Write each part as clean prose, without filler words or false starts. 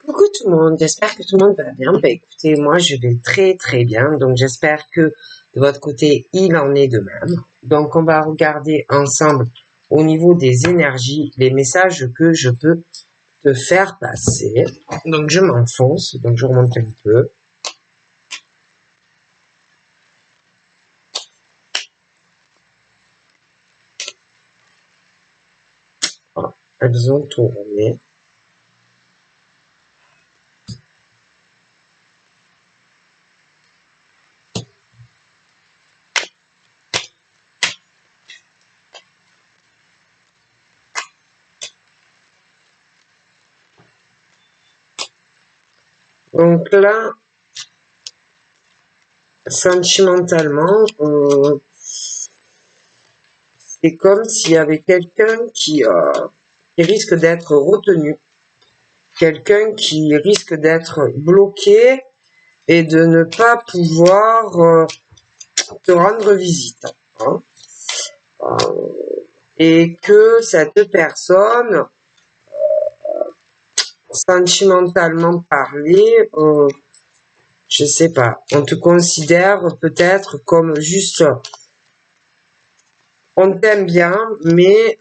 Coucou tout le monde, j'espère que tout le monde va bien. Bah écoutez, moi je vais très très bien, donc j'espère que de votre côté il en est de même. Donc on va regarder ensemble au niveau des énergies les messages que je peux te faire passer. Donc je m'enfonce, donc je remonte un peu. Voilà, elles ont tourné. Donc là, sentimentalement, c'est comme s'il y avait quelqu'un qui risque d'être retenu, quelqu'un qui risque d'être bloqué et de ne pas pouvoir te rendre visite. Hein. Et que cette personne, sentimentalement parlé, je sais pas, on te considère peut-être comme juste, on t'aime bien, mais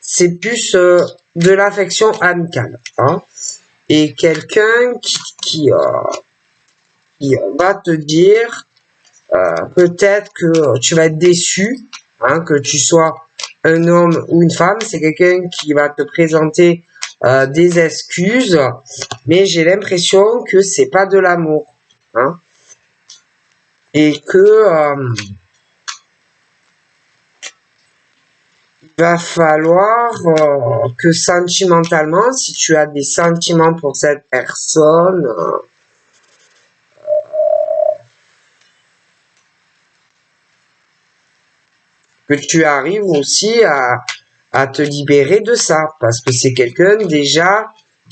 c'est plus de l'affection amicale. Hein. Et quelqu'un qui va te dire peut-être que tu vas être déçu, hein, que tu sois un homme ou une femme, c'est quelqu'un qui va te présenter des excuses, mais j'ai l'impression que c'est pas de l'amour, hein, et que il va falloir que sentimentalement, si tu as des sentiments pour cette personne, que tu arrives aussi à te libérer de ça, parce que c'est quelqu'un déjà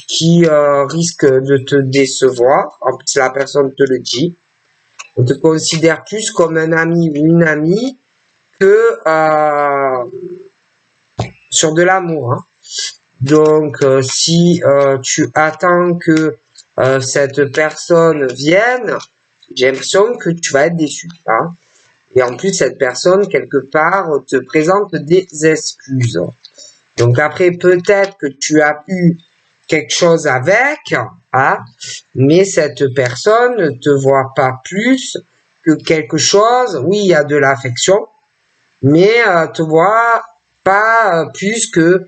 qui risque de te décevoir. En plus, la personne te le dit. On te considère plus comme un ami ou une amie que sur de l'amour. Hein. Donc, si tu attends que cette personne vienne, j'ai l'impression que tu vas être déçu. Hein. Et en plus, cette personne, quelque part, te présente des excuses. Donc après, peut-être que tu as eu quelque chose avec, hein, mais cette personne ne te voit pas plus que quelque chose. Oui, il y a de l'affection, mais te voit pas plus que,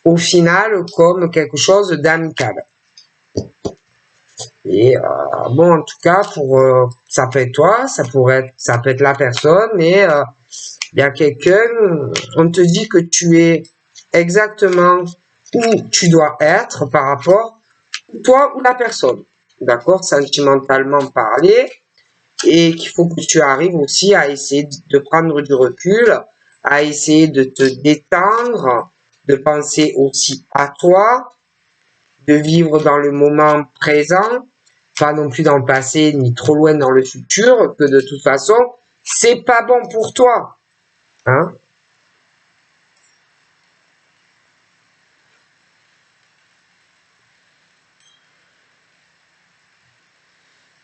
au final, comme quelque chose d'amical. Et bon, en tout cas, pour ça peut être toi, ça peut être la personne, mais il y a quelqu'un, on te dit que tu es exactement où tu dois être par rapport toi ou la personne, d'accord, sentimentalement parler, et qu'il faut que tu arrives aussi à essayer de prendre du recul, à essayer de te détendre, de penser aussi à toi, de vivre dans le moment présent, pas non plus dans le passé ni trop loin dans le futur, que de toute façon, c'est pas bon pour toi. Hein?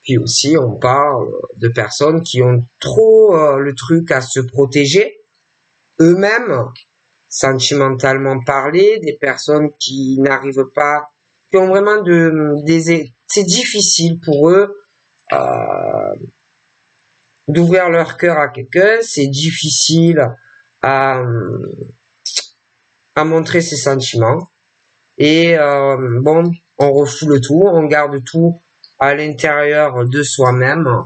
Puis aussi, on parle de personnes qui ont trop le truc à se protéger eux-mêmes, sentimentalement parlé, des personnes qui n'arrivent pas, qui ont vraiment c'est difficile pour eux d'ouvrir leur cœur à quelqu'un, c'est difficile à, à montrer ses sentiments. Et bon, on refoule tout, on garde tout à l'intérieur de soi-même.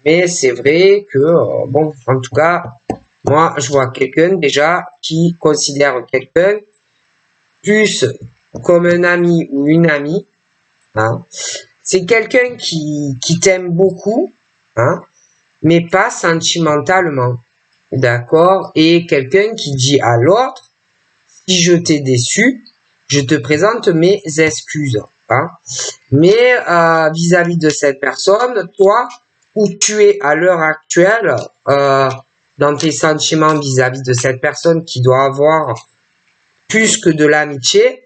Mais c'est vrai que, bon, en tout cas, moi, je vois quelqu'un déjà qui considère quelqu'un plus comme un ami ou une amie. Hein. C'est quelqu'un qui t'aime beaucoup, hein, mais pas sentimentalement. D'accord? Et quelqu'un qui dit à l'autre, si je t'ai déçu, je te présente mes excuses. Hein. Mais vis-à-vis de cette personne, toi, où tu es à l'heure actuelle dans tes sentiments vis-à-vis de cette personne qui doit avoir plus que de l'amitié,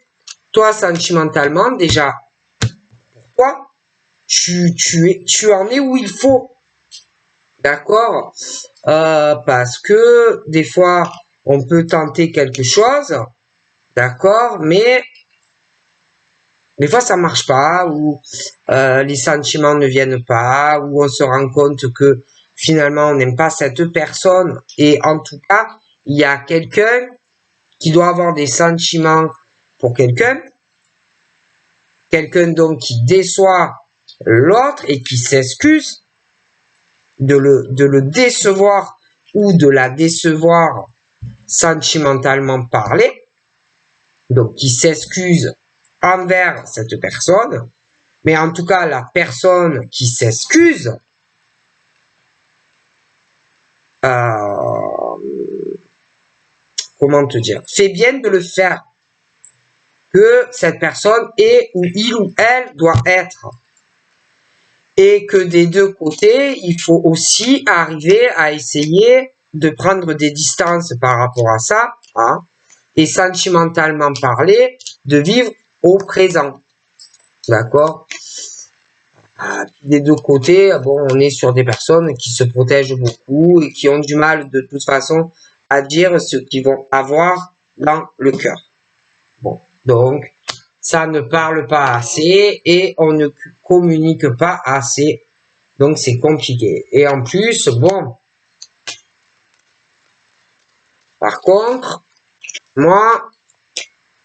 toi, sentimentalement, déjà, toi, tu en es où il faut. D'accord? Parce que des fois, on peut tenter quelque chose, d'accord, mais des fois ça marche pas, ou les sentiments ne viennent pas, ou on se rend compte que finalement on n'aime pas cette personne, et en tout cas, il y a quelqu'un qui doit avoir des sentiments pour quelqu'un donc qui déçoit l'autre et qui s'excuse de le décevoir ou de la décevoir sentimentalement parlé, donc qui s'excuse envers cette personne, mais en tout cas la personne qui s'excuse comment te dire, fait bien de le faire, que cette personne est où il ou elle doit être, et que des deux côtés il faut aussi arriver à essayer de prendre des distances par rapport à ça, hein, et sentimentalement parler, de vivre au présent. D'accord? Des deux côtés, bon, on est sur des personnes qui se protègent beaucoup et qui ont du mal de toute façon à dire ce qu'ils vont avoir dans le cœur. Bon, donc, ça ne parle pas assez et on ne communique pas assez. Donc, c'est compliqué. Et en plus, bon, par contre, moi,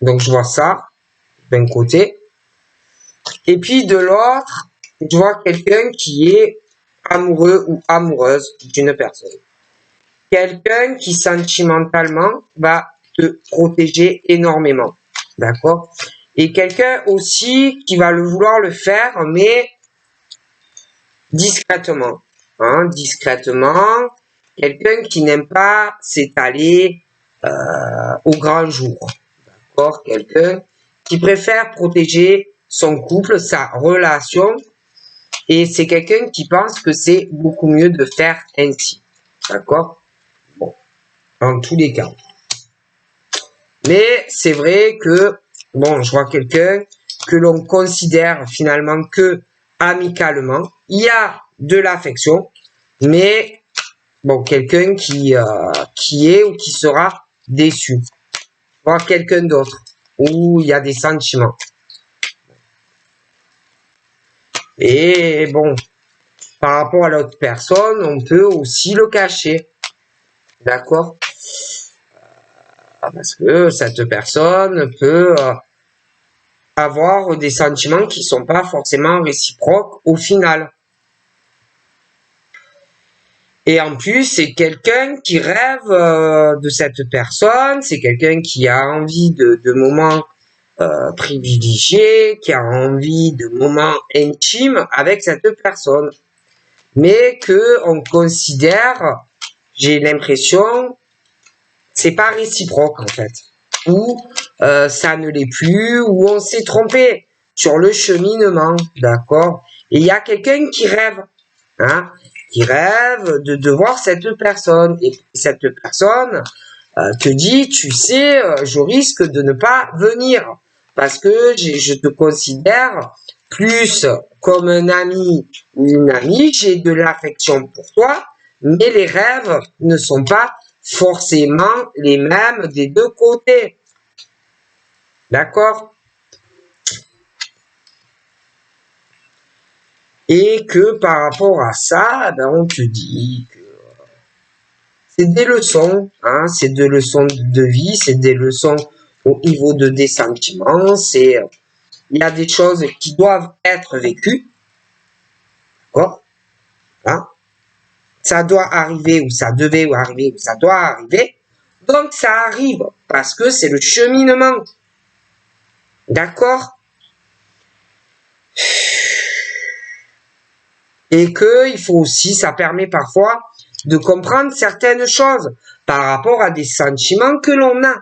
donc je vois ça d'un côté. Et puis de l'autre, je vois quelqu'un qui est amoureux ou amoureuse d'une personne. Quelqu'un qui sentimentalement va te protéger énormément. D'accord? Et quelqu'un aussi qui va le vouloir le faire, mais discrètement. Hein, discrètement. Quelqu'un qui n'aime pas s'étaler au grand jour. D'accord? Quelqu'un qui préfère protéger son couple, sa relation, et c'est quelqu'un qui pense que c'est beaucoup mieux de faire ainsi. D'accord? Bon, en tous les cas. Mais c'est vrai que, bon, je vois quelqu'un que l'on considère finalement que amicalement. Il y a de l'affection, mais bon, quelqu'un qui est ou qui sera déçu. Voir quelqu'un d'autre où il y a des sentiments. Et bon, par rapport à l'autre personne, on peut aussi le cacher. D'accord? Parce que cette personne peut avoir des sentiments qui sont pas forcément réciproques au final. Et en plus, c'est quelqu'un qui rêve de cette personne, c'est quelqu'un qui a envie de moments privilégiés, qui a envie de moments intimes avec cette personne. Mais que on considère, j'ai l'impression, c'est pas réciproque en fait. Ou ça ne l'est plus, ou on s'est trompé sur le cheminement, d'accord? Et il y a quelqu'un qui rêve, hein, qui rêve de voir cette personne. Et cette personne te dit, tu sais, je risque de ne pas venir parce que je te considère plus comme un ami ou une amie, j'ai de l'affection pour toi, mais les rêves ne sont pas forcément les mêmes des deux côtés. D'accord? Et que par rapport à ça, ben on te dit que c'est des leçons, hein, c'est des leçons de vie, c'est des leçons au niveau des sentiments, il y a des choses qui doivent être vécues, d'accord? Hein? Ça doit arriver, ou ça devait arriver, ou ça doit arriver, donc ça arrive, parce que c'est le cheminement, d'accord? Et que il faut aussi, ça permet parfois de comprendre certaines choses par rapport à des sentiments que l'on a.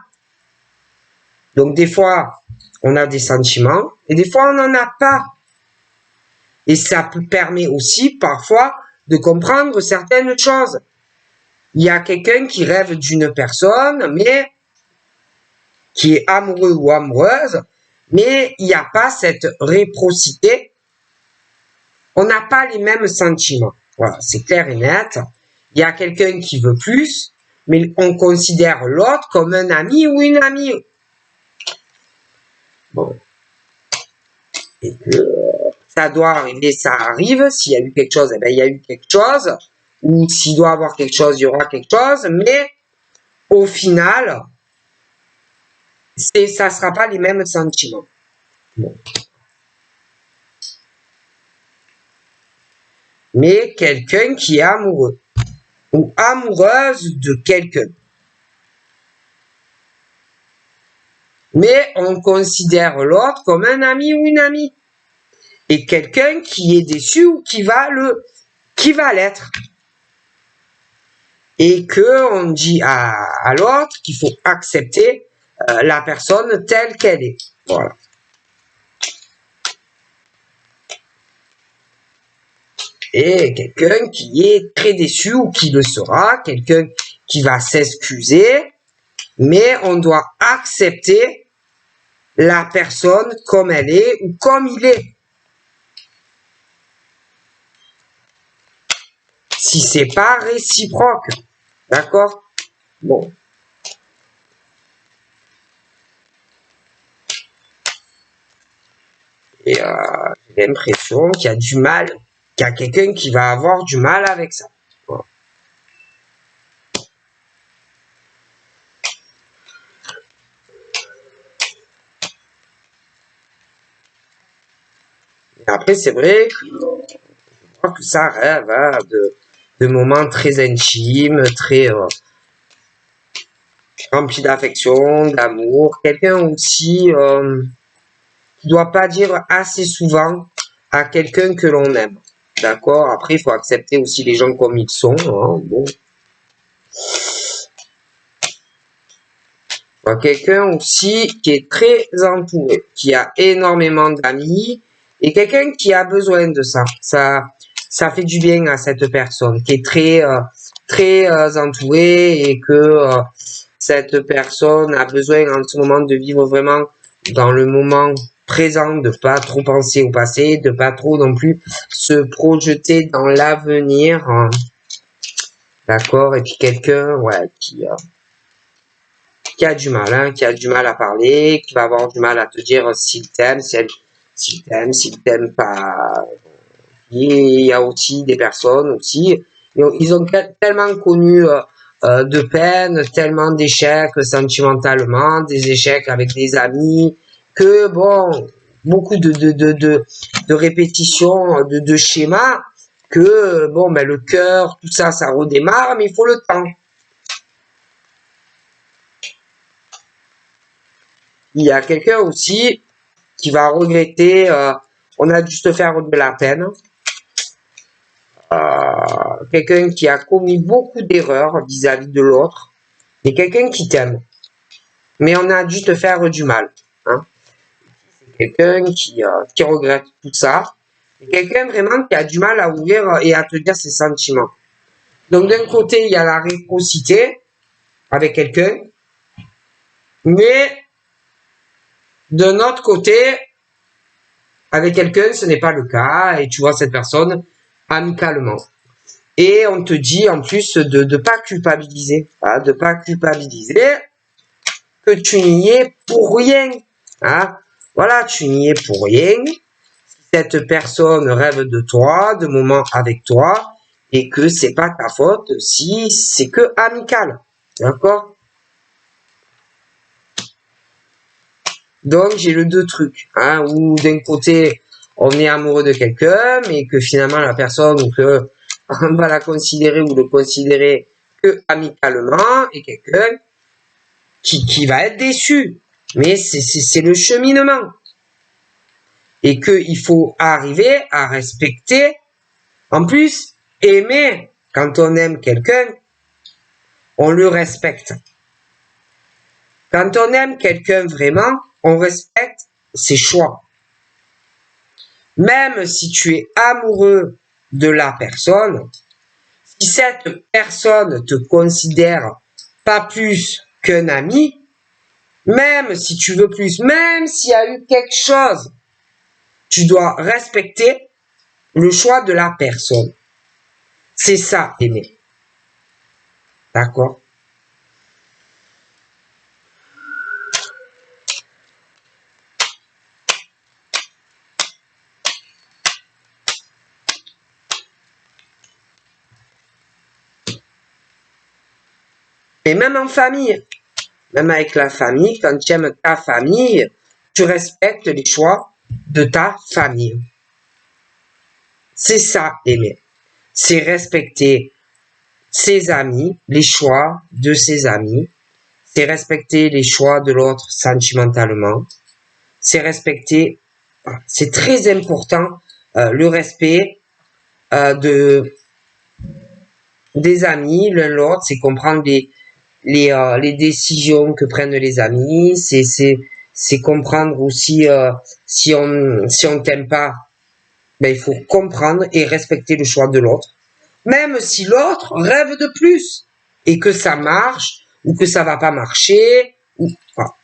Donc des fois, on a des sentiments et des fois, on n'en a pas. Et ça permet aussi parfois de comprendre certaines choses. Il y a quelqu'un qui rêve d'une personne, mais qui est amoureux ou amoureuse, mais il n'y a pas cette réciprocité. On n'a pas les mêmes sentiments. Voilà, c'est clair et net. Il y a quelqu'un qui veut plus, mais on considère l'autre comme un ami ou une amie. Bon. Et que ça doit arriver, ça arrive. S'il y a eu quelque chose, eh bien, il y a eu quelque chose. Ou s'il doit y avoir quelque chose, il y aura quelque chose. Mais au final, ça ne sera pas les mêmes sentiments. Bon. Mais quelqu'un qui est amoureux ou amoureuse de quelqu'un. Mais on considère l'autre comme un ami ou une amie. Et quelqu'un qui est déçu ou qui va l'être. Et que on dit à l'autre qu'il faut accepter la personne telle qu'elle est. Voilà. Et quelqu'un qui est très déçu ou qui le sera, quelqu'un qui va s'excuser, mais on doit accepter la personne comme elle est ou comme il est. Si c'est pas réciproque, d'accord? Bon. Et j'ai l'impression qu'il y a du mal, qu'il y a quelqu'un qui va avoir du mal avec ça. Voilà. Et après, c'est vrai que je crois que ça rêve hein, de moments très intimes, très remplis d'affection, d'amour. Quelqu'un aussi qui doit pas dire assez souvent à quelqu'un que l'on aime. D'accord? Après, il faut accepter aussi les gens comme ils sont. Hein, bon. Quelqu'un aussi qui est très entouré, qui a énormément d'amis et quelqu'un qui a besoin de ça. Ça fait du bien à cette personne qui est très entourée et que cette personne a besoin en ce moment de vivre vraiment dans le moment présent, de pas trop penser au passé, de pas trop non plus se projeter dans l'avenir. D'accord? Et puis quelqu'un, ouais, qui a du mal, hein, qui a du mal à parler, qui va avoir du mal à te dire s'il t'aime, s'il t'aime pas. Il y a aussi des personnes aussi, ils ont tellement connu de peine, tellement d'échecs sentimentalement, des échecs avec des amis, que bon, beaucoup de répétitions, de schémas, que bon, ben le cœur, tout ça, ça redémarre, mais il faut le temps. Il y a quelqu'un aussi qui va regretter, on a dû se faire de la peine. Quelqu'un qui a commis beaucoup d'erreurs vis-à-vis de l'autre, et quelqu'un qui t'aime. Mais on a dû te faire du mal. Hein. C'est quelqu'un qui regrette tout ça. Et quelqu'un vraiment qui a du mal à ouvrir et à te dire ses sentiments. Donc d'un côté, il y a la réciprocité avec quelqu'un, mais d'un autre côté, avec quelqu'un, ce n'est pas le cas, et tu vois cette personne amicalement. Et on te dit en plus de ne pas culpabiliser, hein, de pas culpabiliser, que tu n'y es pour rien. Hein. Voilà, tu n'y es pour rien. Cette personne rêve de toi, de moments avec toi, et que c'est pas ta faute si c'est que amical. D'accord? Donc j'ai le deux trucs, hein, où d'un côté on est amoureux de quelqu'un, mais que finalement la personne ou que on va la considérer ou le considérer que amicalement, et quelqu'un qui va être déçu. Mais c'est le cheminement. Et qu'il faut arriver à respecter. En plus, aimer, quand on aime quelqu'un, on le respecte. Quand on aime quelqu'un vraiment, on respecte ses choix. Même si tu es amoureux de la personne, si cette personne te considère pas plus qu'un ami, Même si tu veux plus, même s'il y a eu quelque chose, tu dois respecter le choix de la personne. C'est ça, aimer. D'accord? Et même en famille, même avec la famille, quand tu aimes ta famille, tu respectes les choix de ta famille. C'est ça, aimer. C'est respecter ses amis, les choix de ses amis. C'est respecter les choix de l'autre sentimentalement. C'est respecter, c'est très important, le respect des amis, l'un l'autre, c'est comprendre les décisions que prennent les amis, c'est comprendre aussi si on t'aime pas, ben il faut comprendre et respecter le choix de l'autre, même si l'autre rêve de plus et que ça marche ou que ça va pas marcher ou voilà.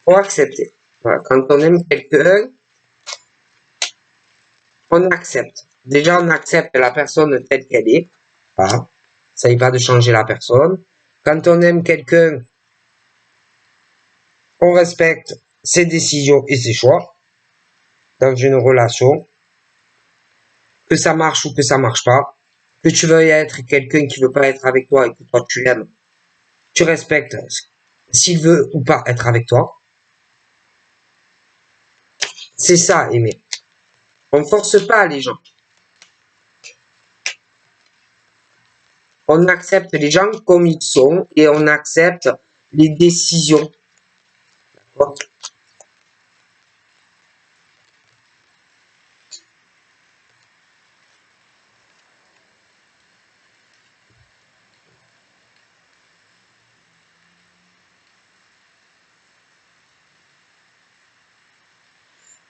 Faut accepter. Voilà. Quand on aime quelqu'un, on accepte. Déjà, on accepte la personne telle qu'elle est. Voilà. Ça y va de changer la personne. Quand on aime quelqu'un, on respecte ses décisions et ses choix dans une relation. Que ça marche ou que ça marche pas. Que tu veuilles être quelqu'un qui veut pas être avec toi et que toi tu l'aimes. Tu respectes s'il veut ou pas être avec toi. C'est ça, aimer. On force pas les gens. On accepte les gens comme ils sont et on accepte les décisions. D'accord?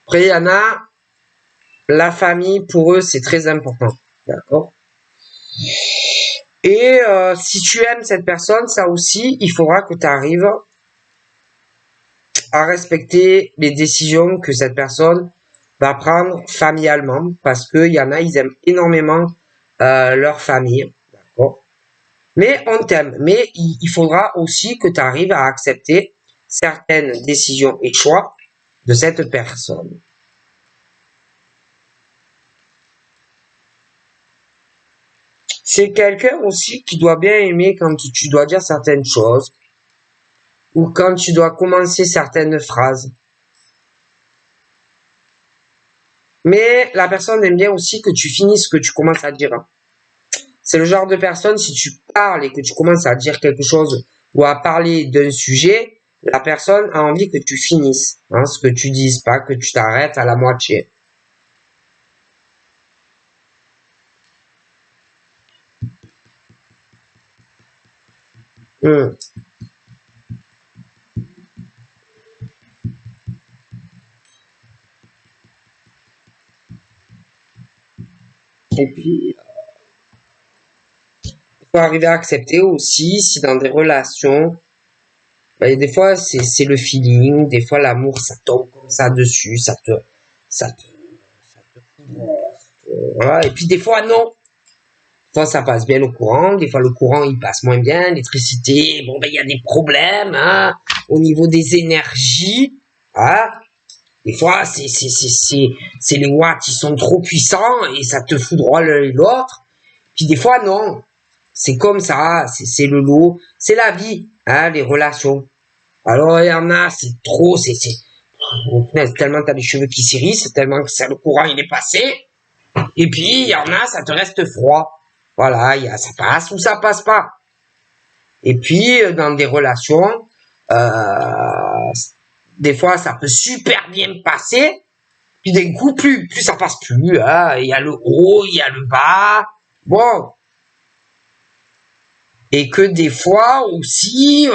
Après, il y en a, la famille, pour eux, c'est très important. D'accord? Et si tu aimes cette personne, ça aussi, il faudra que tu arrives à respecter les décisions que cette personne va prendre familialement, parce qu'il y en a, ils aiment énormément leur famille. D'accord? Mais on t'aime. Mais il faudra aussi que tu arrives à accepter certaines décisions et choix de cette personne. C'est quelqu'un aussi qui doit bien aimer quand tu dois dire certaines choses ou quand tu dois commencer certaines phrases. Mais la personne aime bien aussi que tu finisses ce que tu commences à dire. C'est le genre de personne, si tu parles et que tu commences à dire quelque chose ou à parler d'un sujet, la personne a envie que tu finisses ce que tu dises, pas que tu t'arrêtes à la moitié. Hum. Et puis, il faut arriver à accepter aussi si dans des relations, des fois c'est le feeling, des fois l'amour ça tombe comme ça dessus, ça te, voilà. Et puis des fois non. Des fois ça passe bien le courant, des fois le courant il passe moins bien, l'électricité, bon ben il y a des problèmes au niveau des énergies, hein. Des fois c'est les watts qui sont trop puissants et ça te foudroie l'un et l'autre. Puis des fois non. C'est comme ça, c'est le lot, c'est la vie, les relations. Alors il y en a, c'est trop, tellement t'as les cheveux qui s'hérissent, tellement que ça, le courant il est passé. Et puis il y en a, ça te reste froid. Voilà, ça passe ou ça passe pas. Et puis dans des relations, des fois ça peut super bien passer, Puis d'un coup, plus ça passe plus. Hein. Il y a le haut, il y a le bas. Bon. Et que des fois aussi,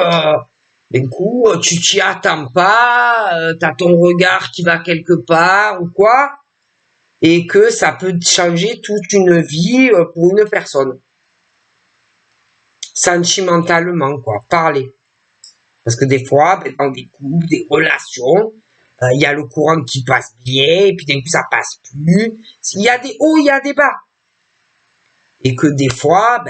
d'un coup, tu t'y attends pas, t'as ton regard qui va quelque part ou quoi, et que ça peut changer toute une vie pour une personne. Sentimentalement, quoi, parler. Parce que des fois, dans des couples, des relations, il y a le courant qui passe bien, et puis d'un coup, ça passe plus. Il y a des hauts, il y a des bas. Et que des fois,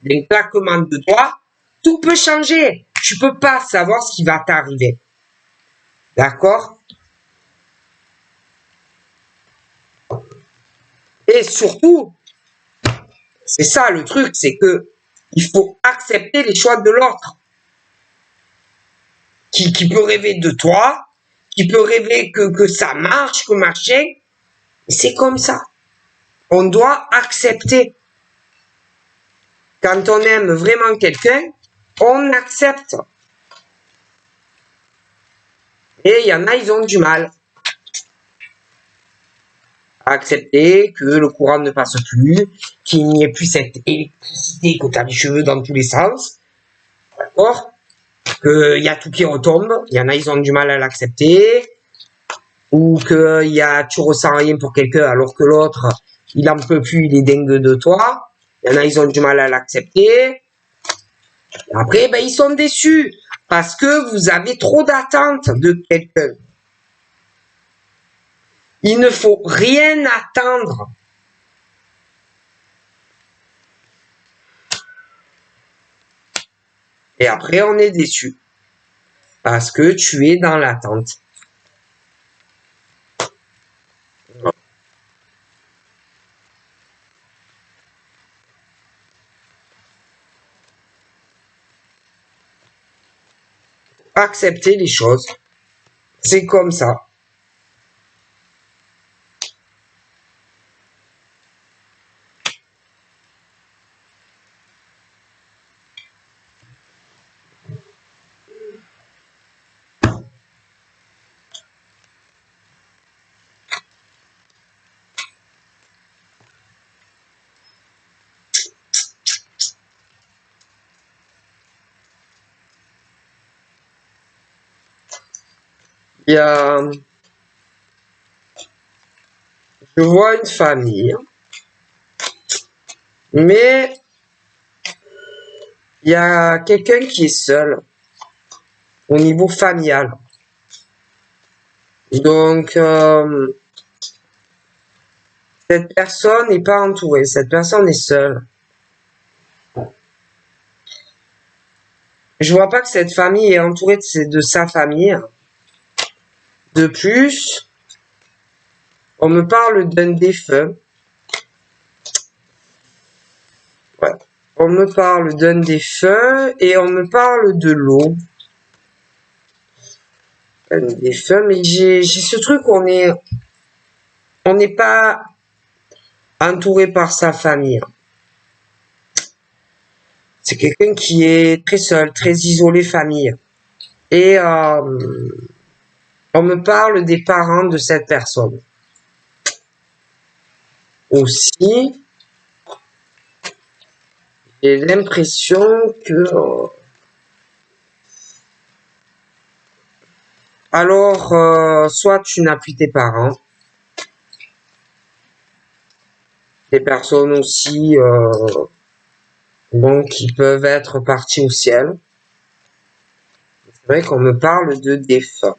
d'un claquement de doigts, tout peut changer. Tu peux pas savoir ce qui va t'arriver. D'accord? Et surtout, c'est ça le truc, c'est que il faut accepter les choix de l'autre. Qui peut rêver de toi, qui peut rêver que ça marche, que machin. C'est comme ça. On doit accepter. Quand on aime vraiment quelqu'un, on accepte. Et il y en a, ils ont du mal à accepter que le courant ne passe plus, qu'il n'y ait plus cette électricité, que tu as les cheveux dans tous les sens. D'accord? Qu'il y a tout qui retombe. Il y en a, ils ont du mal à l'accepter. Ou que tu ressens rien pour quelqu'un alors que l'autre, il en peut plus, il est dingue de toi. Il y en a, ils ont du mal à l'accepter. Après, ils sont déçus parce que vous avez trop d'attentes de quelqu'un. Il ne faut rien attendre. Et après, on est déçu parce que tu es dans l'attente. Accepter les choses. C'est comme ça. Il y a, je vois une famille, mais il y a quelqu'un qui est seul au niveau familial. Donc, cette personne n'est pas entourée, cette personne est seule. Je vois pas que cette famille est entourée de sa famille. De plus, on me parle d'un défunt. Ouais. On me parle d'un défunt et on me parle de l'eau. Un défunt, mais j'ai ce truc où on n'est pas entouré par sa famille. C'est quelqu'un qui est très seul, très isolé famille. Et on me parle des parents de cette personne. Aussi, j'ai l'impression que... alors, soit tu n'as plus tes parents, des personnes aussi donc qui peuvent être parties au ciel. C'est vrai qu'on me parle de défunts.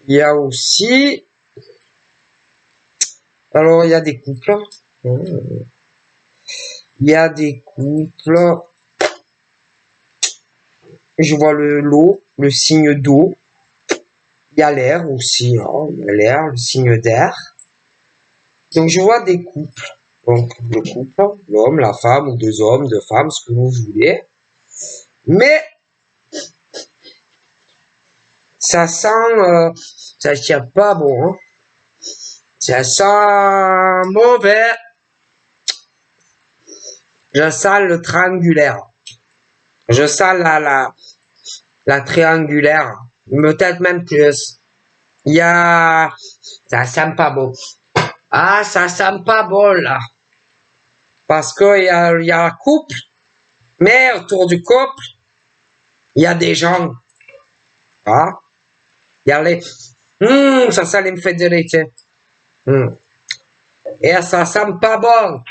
Il y a aussi... Alors, il y a des couples. Il y a des couples. Je vois l'eau, le signe d'eau. Il y a l'air aussi. Hein, il y a l'air, le signe d'air. Donc, je vois des couples. Donc, le couple, l'homme, la femme, ou deux hommes, deux femmes, ce que vous voulez. Mais, ça sent... ça tient pas bon. Hein. Ça sent mauvais. Je sens le triangulaire. Je sens la triangulaire. Peut-être même plus. Il y a... Ça sent pas bon. Ah, ça sent pas bon, là. Parce que il y a un couple. Mais autour du couple, il y a des gens. Ah. Il y a les... ça sent l'infidélité. Et ça sent pas bon.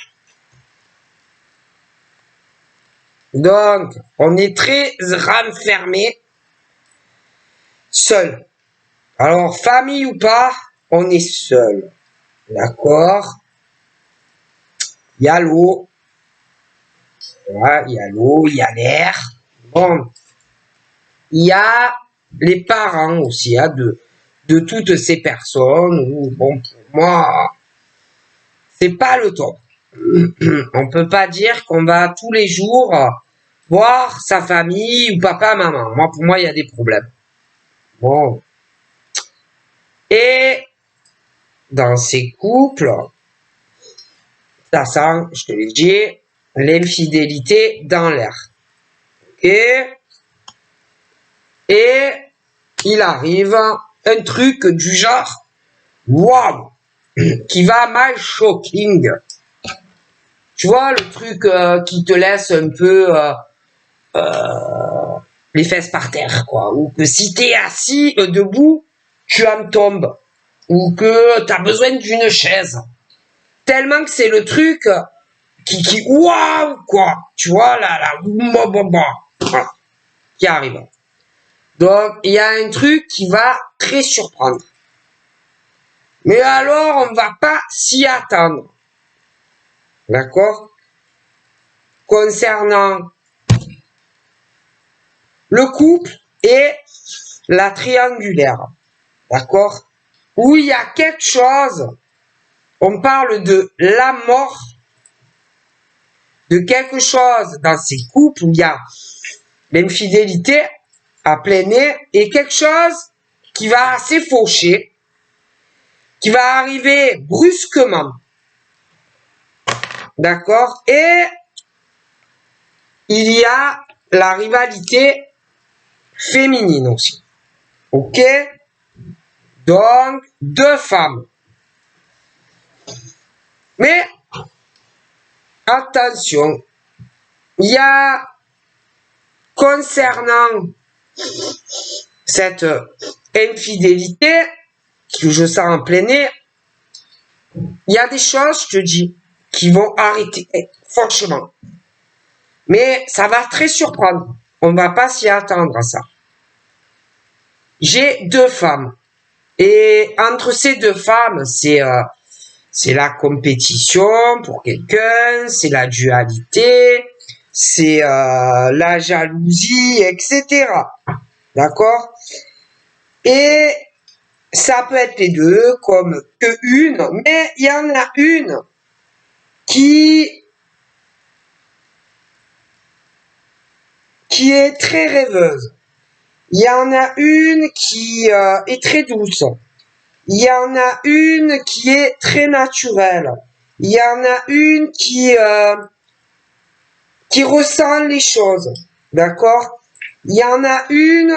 Donc, on est très renfermé, seul. Alors, famille ou pas, on est seul. D'accord? Il y a l'eau. Ouais, il y a l'eau, il y a l'air. Bon. Il y a les parents aussi, hein, de toutes ces personnes. Où, bon, pour moi, c'est pas le top. On peut pas dire qu'on va tous les jours voir sa famille ou papa, maman. Moi, pour moi, il y a des problèmes. Bon. Et dans ces couples, ça sent, je te l'ai dit, l'infidélité dans l'air. Ok? Et il arrive un truc du genre, waouh, qui va mal shocking. Tu vois, le truc qui te laisse un peu les fesses par terre, quoi. Ou que si t'es assis debout, tu en tombes. Ou que t'as besoin d'une chaise. Tellement que c'est le truc qui waouh, quoi. Tu vois, qui arrive. Donc, il y a un truc qui va très surprendre. Mais alors, on ne va pas s'y attendre. D'accord? Concernant le couple et la triangulaire. D'accord? Où il y a quelque chose, on parle de la mort, de quelque chose dans ces couples où il y a l'infidélité à plein nez et quelque chose qui va s'effaucher, qui va arriver brusquement. D'accord? Et il y a la rivalité féminine aussi. Ok? Donc, deux femmes. Mais, attention, il y a, concernant cette infidélité, que je sens en plein nez, il y a des choses, je te dis, qui vont arrêter, franchement. Mais ça va très surprendre. On ne va pas s'y attendre à ça. J'ai deux femmes. Et entre ces deux femmes, c'est la compétition pour quelqu'un, c'est la dualité, c'est la jalousie, etc. D'accord? Et ça peut être les deux comme que une, mais il y en a une qui est très rêveuse. Il y en a une qui est très douce. Il y en a une qui est très naturelle. Il y en a une qui ressent les choses. D'accord? Il y en a une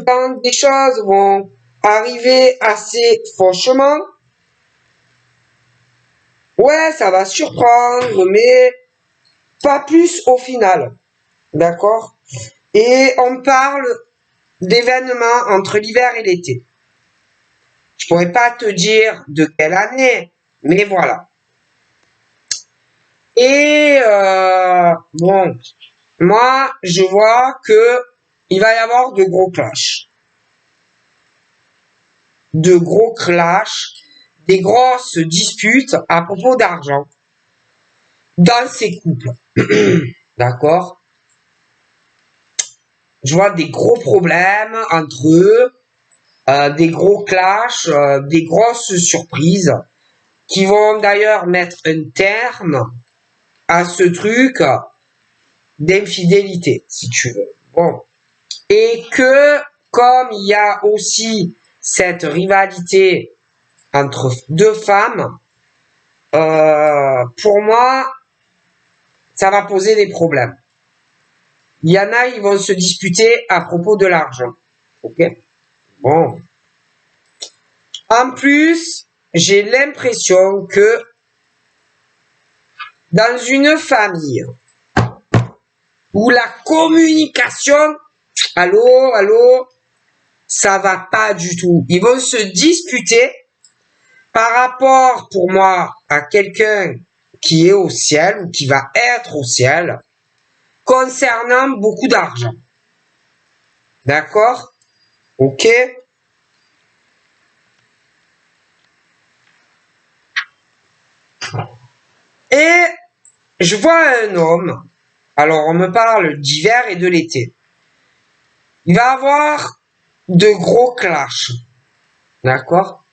quand des choses vont arriver assez franchement. Ouais, ça va surprendre, mais pas plus au final. D'accord? Et on parle d'événements entre l'hiver et l'été. Je pourrais pas te dire de quelle année, mais voilà. Et bon, moi, je vois que il va y avoir de gros clashs. De gros clashs, des grosses disputes à propos d'argent dans ces couples. D'accord? Je vois des gros problèmes entre eux, des gros clashs, des grosses surprises qui vont d'ailleurs mettre un terme à ce truc d'infidélité, si tu veux. Bon. Et que, comme il y a aussi cette rivalité entre deux femmes, pour moi, ça va poser des problèmes. Il y en a, ils vont se disputer à propos de l'argent. Ok? Bon. En plus, j'ai l'impression que dans une famille où la communication, allô, ça va pas du tout. Ils vont se disputer par rapport, pour moi, à quelqu'un qui est au ciel ou qui va être au ciel, concernant beaucoup d'argent. D'accord? Ok? Et je vois un homme, alors on me parle d'hiver et de l'été. Il va avoir de gros clashs. D'accord?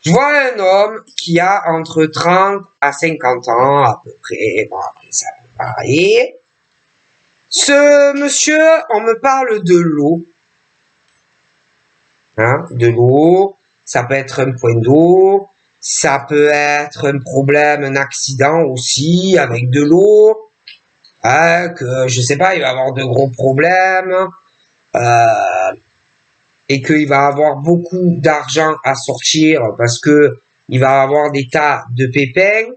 Je vois un homme qui a entre 30 à 50 ans, à peu près. Bon, après, ça peut varier. Ce monsieur, on me parle de l'eau. Hein, de l'eau. Ça peut être un point d'eau. Ça peut être un problème, un accident aussi avec de l'eau. Hein, que, je sais pas, il va avoir de gros problèmes. Et qu'il va avoir beaucoup d'argent à sortir parce que il va avoir des tas de pépins,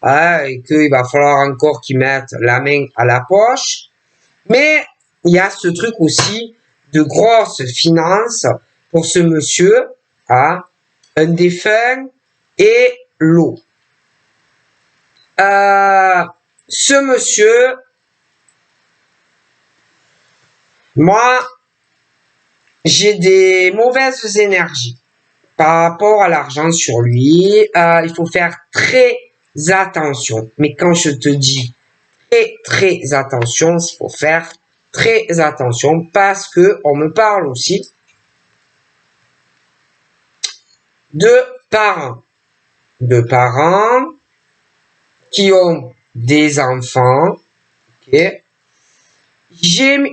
hein, et qu'il va falloir encore qu'il mette la main à la poche. Mais il y a ce truc aussi de grosses finances pour ce monsieur, hein, un défunt et l'eau. Ce monsieur, moi, j'ai des mauvaises énergies par rapport à l'argent sur lui. Il faut faire très attention. Mais quand je te dis très attention, il faut faire très attention parce que on me parle aussi de parents. De parents qui ont des enfants. Okay.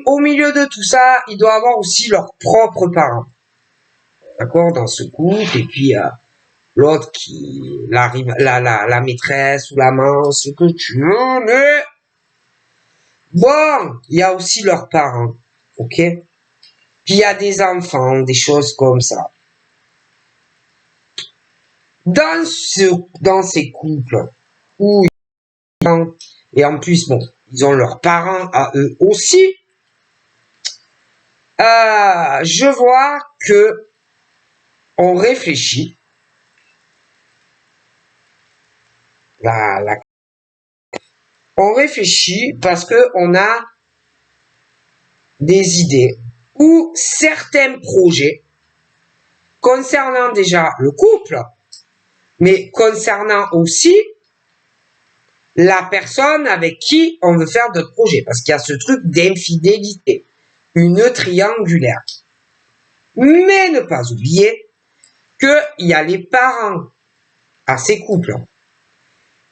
Au milieu de tout ça, il doit avoir aussi leurs propres parents. D'accord, dans ce couple. Et puis, l'autre qui, la maîtresse ou l'amant, ce que tu veux, mais bon, il y a aussi leurs parents. Ok? Puis il y a des enfants, des choses comme ça. Dans ces couples où et en plus, bon, ils ont leurs parents à eux aussi, je vois que on réfléchit. On réfléchit parce que on a des idées ou certains projets concernant déjà le couple, mais concernant aussi la personne avec qui on veut faire d'autres projets, parce qu'il y a ce truc d'infidélité, une triangulaire. Mais ne pas oublier qu'il y a les parents à ces couples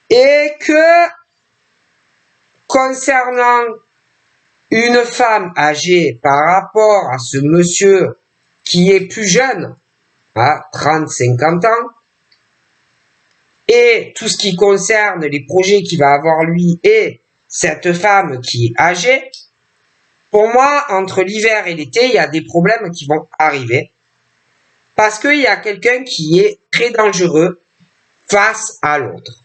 et que concernant une femme âgée par rapport à ce monsieur qui est plus jeune, à 30-50 ans, et tout ce qui concerne les projets qu'il va avoir lui et cette femme qui est âgée, pour moi, entre l'hiver et l'été, il y a des problèmes qui vont arriver parce qu'il y a quelqu'un qui est très dangereux face à l'autre.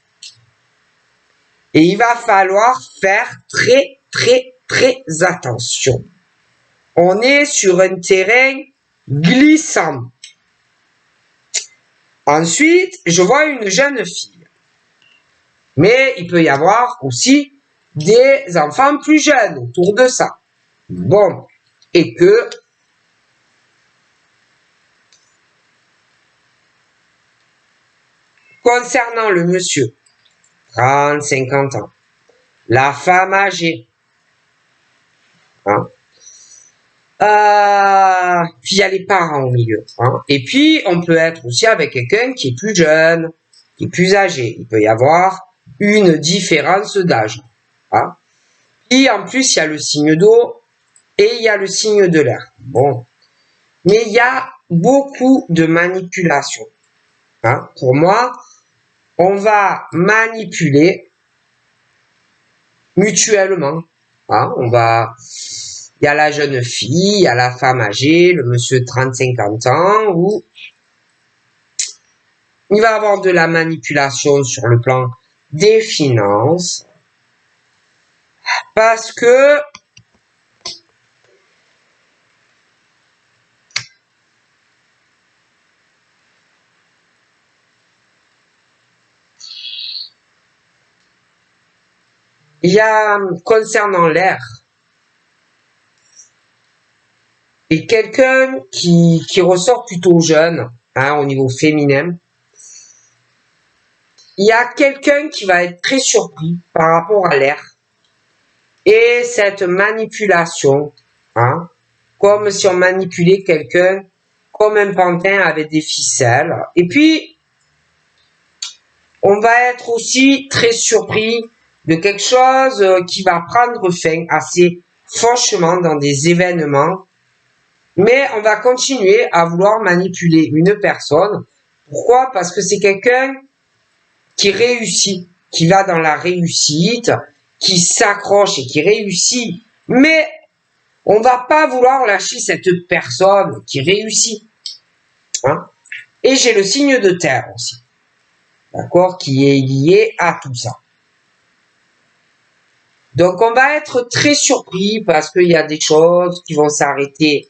Et il va falloir faire très attention. On est sur un terrain glissant. Ensuite, je vois une jeune fille. Mais il peut y avoir aussi des enfants plus jeunes autour de ça. Bon. Et que concernant le monsieur, 30, 50 ans, la femme âgée, hein, puis il y a les parents au milieu. Hein. Et puis, on peut être aussi avec quelqu'un qui est plus jeune, qui est plus âgé. Il peut y avoir une différence d'âge. Hein. Puis, en plus, il y a le signe d'eau et il y a le signe de l'air. Bon. Mais il y a beaucoup de manipulation. Hein. Pour moi, on va manipuler mutuellement. Hein, il y a la jeune fille, il y a la femme âgée, le monsieur de 30-50 ans, où il va avoir de la manipulation sur le plan des finances, parce que il y a, concernant l'air, et quelqu'un qui ressort plutôt jeune, hein, au niveau féminin, il y a quelqu'un qui va être très surpris par rapport à l'air, et cette manipulation, hein, comme si on manipulait quelqu'un comme un pantin avec des ficelles. Et puis, on va être aussi très surpris de quelque chose qui va prendre fin assez franchement dans des événements. Mais on va continuer à vouloir manipuler une personne. Pourquoi? Parce que c'est quelqu'un qui réussit, qui va dans la réussite, qui s'accroche et qui réussit. Mais on va pas vouloir lâcher cette personne qui réussit. Hein? Et j'ai le signe de terre aussi. D'accord? Qui est lié à tout ça. Donc on va être très surpris parce qu'il y a des choses qui vont s'arrêter.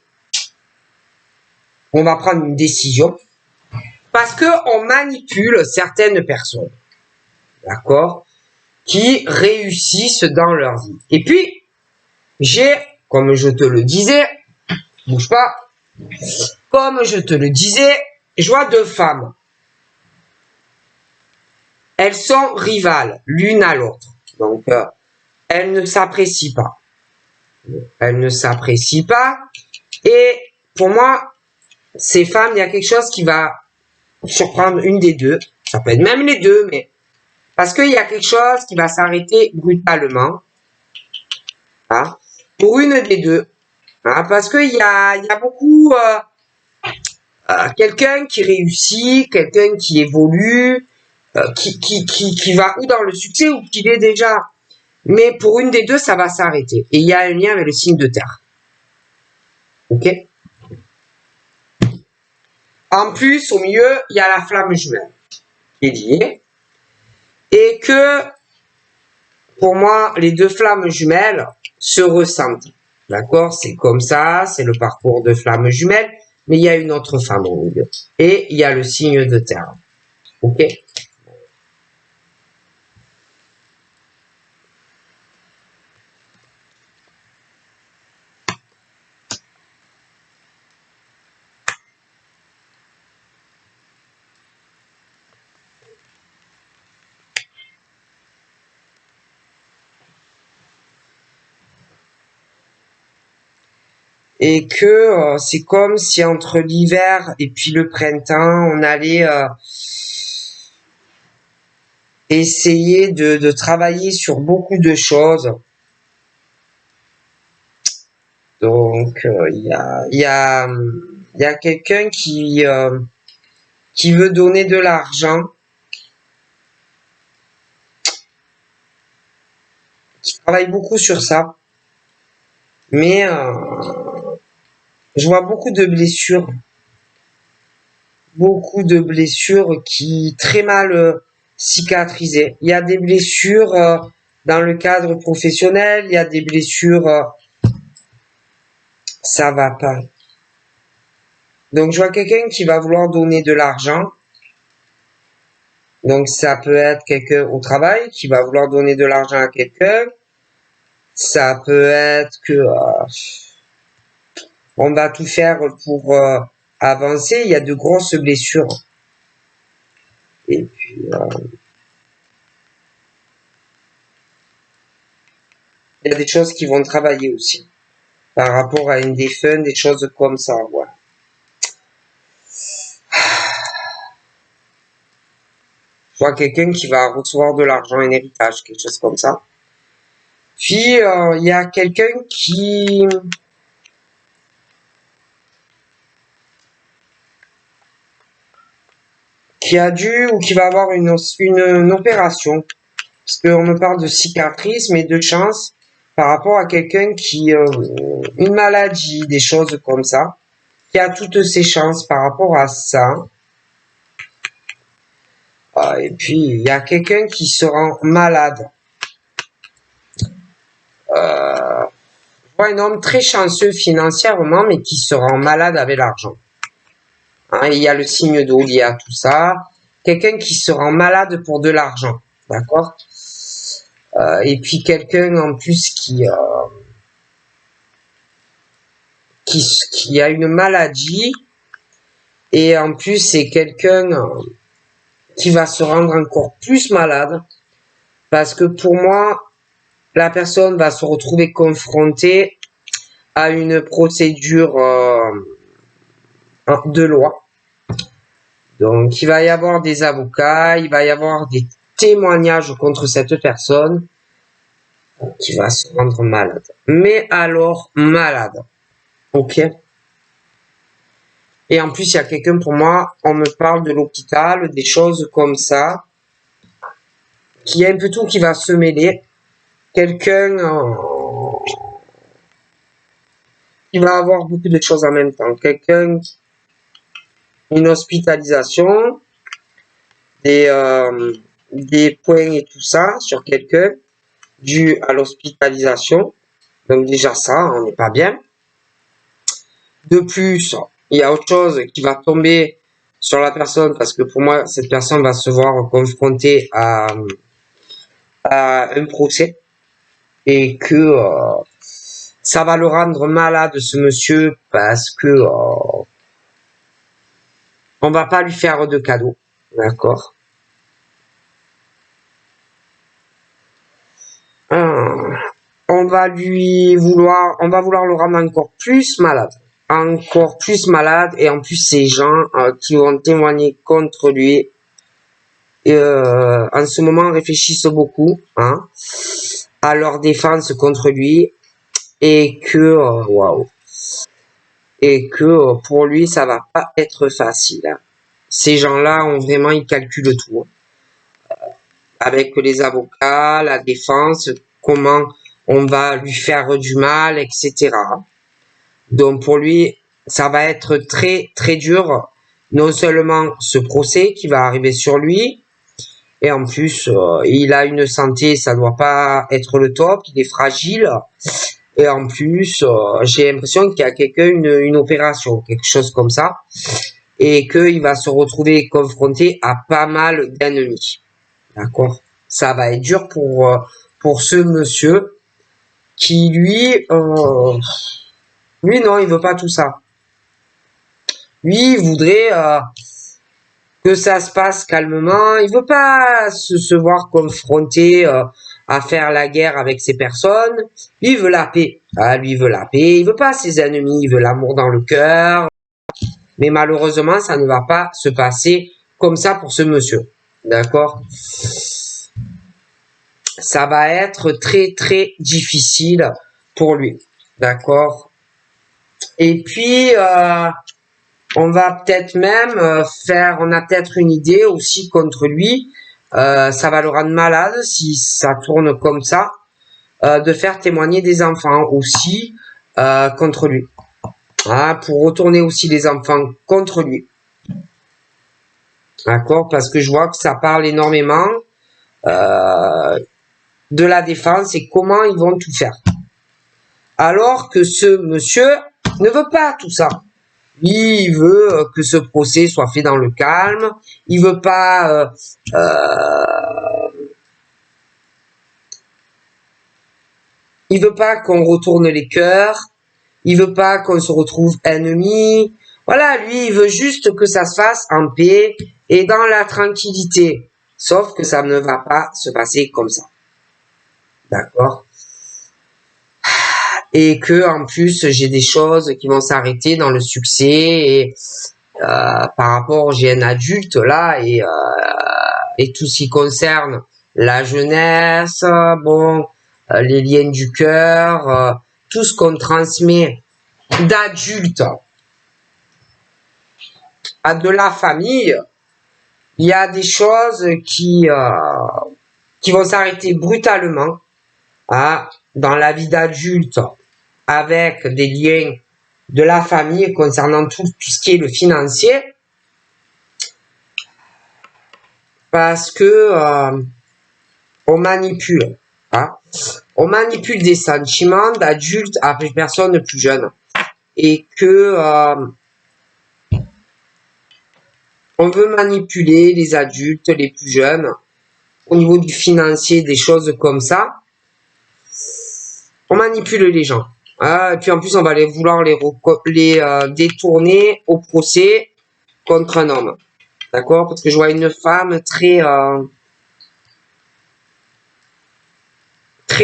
On va prendre une décision. Parce qu'on manipule certaines personnes. D'accord? Qui réussissent dans leur vie. Et puis, j'ai, comme je te le disais, bouge pas, comme je te le disais, je vois deux femmes. Elles sont rivales, l'une à l'autre. Donc, elles ne s'apprécient pas. Elles ne s'apprécient pas. Et pour moi, ces femmes, il y a quelque chose qui va surprendre une des deux. Ça peut être même les deux, mais parce qu'il y a quelque chose qui va s'arrêter brutalement. Hein, pour une des deux. Hein, parce qu'il y a beaucoup quelqu'un qui réussit, quelqu'un qui évolue, qui va ou dans le succès ou qui l'est déjà. Mais pour une des deux, ça va s'arrêter. Et il y a un lien avec le signe de terre. Ok? En plus, au milieu, il y a la flamme jumelle qui est liée. Et que, pour moi, les deux flammes jumelles se ressentent. D'accord? C'est comme ça, c'est le parcours de flammes jumelles. Mais il y a une autre femme au milieu. Et il y a le signe de terre. Ok? Et que c'est comme si entre l'hiver et puis le printemps, on allait essayer de travailler sur beaucoup de choses. Donc il y a quelqu'un qui veut donner de l'argent, qui travaille beaucoup sur ça, mais je vois beaucoup de blessures qui très mal cicatrisées. Il y a des blessures dans le cadre professionnel, il y a des blessures ça va pas. Donc je vois quelqu'un qui va vouloir donner de l'argent. Donc ça peut être quelqu'un au travail qui va vouloir donner de l'argent à quelqu'un. Ça peut être que on va tout faire pour avancer. Il y a de grosses blessures. Et puis il y a des choses qui vont travailler aussi par rapport à une défunte, des choses comme ça. Voilà. Je vois quelqu'un qui va recevoir de l'argent, un héritage, quelque chose comme ça. Puis il y a quelqu'un qui a dû ou qui va avoir une opération Parce qu'on me parle de cicatrices, mais de chance par rapport à quelqu'un qui une maladie, des choses comme ça, qui a toutes ses chances par rapport à ça. Et puis il y a quelqu'un qui se rend malade. Je vois un homme très chanceux financièrement, mais qui se rend malade avec l'argent. Hein, il y a le signe d'eau, il y a tout ça. Quelqu'un qui se rend malade pour de l'argent, d'accord. Et puis quelqu'un en plus qui a une maladie, et en plus c'est quelqu'un qui va se rendre encore plus malade, parce que pour moi, la personne va se retrouver confrontée à une procédure de loi. Donc, il va y avoir des avocats, il va y avoir des témoignages contre cette personne qui va se rendre malade. Mais alors, malade. Ok. Et en plus, il y a quelqu'un, pour moi, on me parle de l'hôpital, des choses comme ça, qui est un peu tout qui va se mêler. Quelqu'un qui va avoir beaucoup de choses en même temps. Quelqu'un, une hospitalisation, des points et tout ça sur quelqu'un dû à l'hospitalisation. Donc déjà ça, on n'est pas bien. De plus, il y a autre chose qui va tomber sur la personne, parce que pour moi, cette personne va se voir confrontée à un procès, et que ça va le rendre malade, ce monsieur, parce que on va pas lui faire de cadeaux, d'accord. On va vouloir le rendre encore plus malade, et en plus ces gens qui vont témoigner contre lui, en ce moment réfléchissent beaucoup à leur défense contre lui, et que waouh, et que pour lui ça va pas être facile. Ces gens-là ils calculent tout, avec les avocats, la défense, comment on va lui faire du mal, etc. Donc pour lui, ça va être très très dur, non seulement ce procès qui va arriver sur lui, et en plus il a une santé, ça doit pas être le top, il est fragile, et en plus j'ai l'impression qu'il y a quelqu'un, une opération, quelque chose comme ça, et qu'il va se retrouver confronté à pas mal d'ennemis. D'accord. Ça va être dur pour ce monsieur qui, lui, non, il veut pas tout ça. Lui, il voudrait que ça se passe calmement. Il veut pas se voir confronté à faire la guerre avec ces personnes. Lui, il veut la paix. Lui, il veut la paix. Il veut pas ses ennemis. Il veut l'amour dans le cœur. Mais malheureusement, ça ne va pas se passer comme ça pour ce monsieur. D'accord? Ça va être très très difficile pour lui, d'accord. Et puis on va peut-être même on a peut-être une idée aussi contre lui, ça va le rendre malade si ça tourne comme ça, de faire témoigner des enfants aussi contre lui, pour retourner aussi les enfants contre lui, d'accord, parce que je vois que ça parle énormément de la défense et comment ils vont tout faire. Alors que ce monsieur ne veut pas tout ça. Lui, il veut que ce procès soit fait dans le calme. Il veut pas qu'on retourne les cœurs. Il veut pas qu'on se retrouve ennemis. Voilà, lui, il veut juste que ça se fasse en paix et dans la tranquillité. Sauf que ça ne va pas se passer comme ça. D'accord? Et que en plus j'ai des choses qui vont s'arrêter dans le succès, et par rapport, j'ai un adulte là, et tout ce qui concerne la jeunesse, les liens du cœur, tout ce qu'on transmet d'adulte à de la famille, il y a des choses qui qui vont s'arrêter brutalement dans la vie d'adulte avec des liens de la famille concernant tout ce qui est le financier. Parce que on manipule. On manipule des sentiments d'adultes avec des personnes plus jeunes. Et que on veut manipuler les adultes, les plus jeunes, au niveau du financier, des choses comme ça. On manipule les gens. Et puis en plus, on va vouloir les détourner au procès contre un homme. D'accord? Parce que je vois une femme très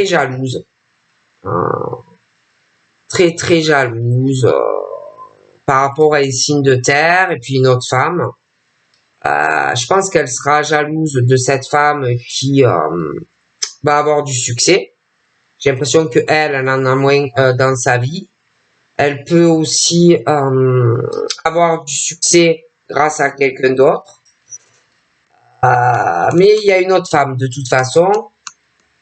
jalouse. Très jalouse par rapport à les signes de terre. Et puis une autre femme. Je pense qu'elle sera jalouse de cette femme qui va avoir du succès. J'ai l'impression que elle en a moins dans sa vie. Elle peut aussi avoir du succès grâce à quelqu'un d'autre. Mais il y a une autre femme de toute façon.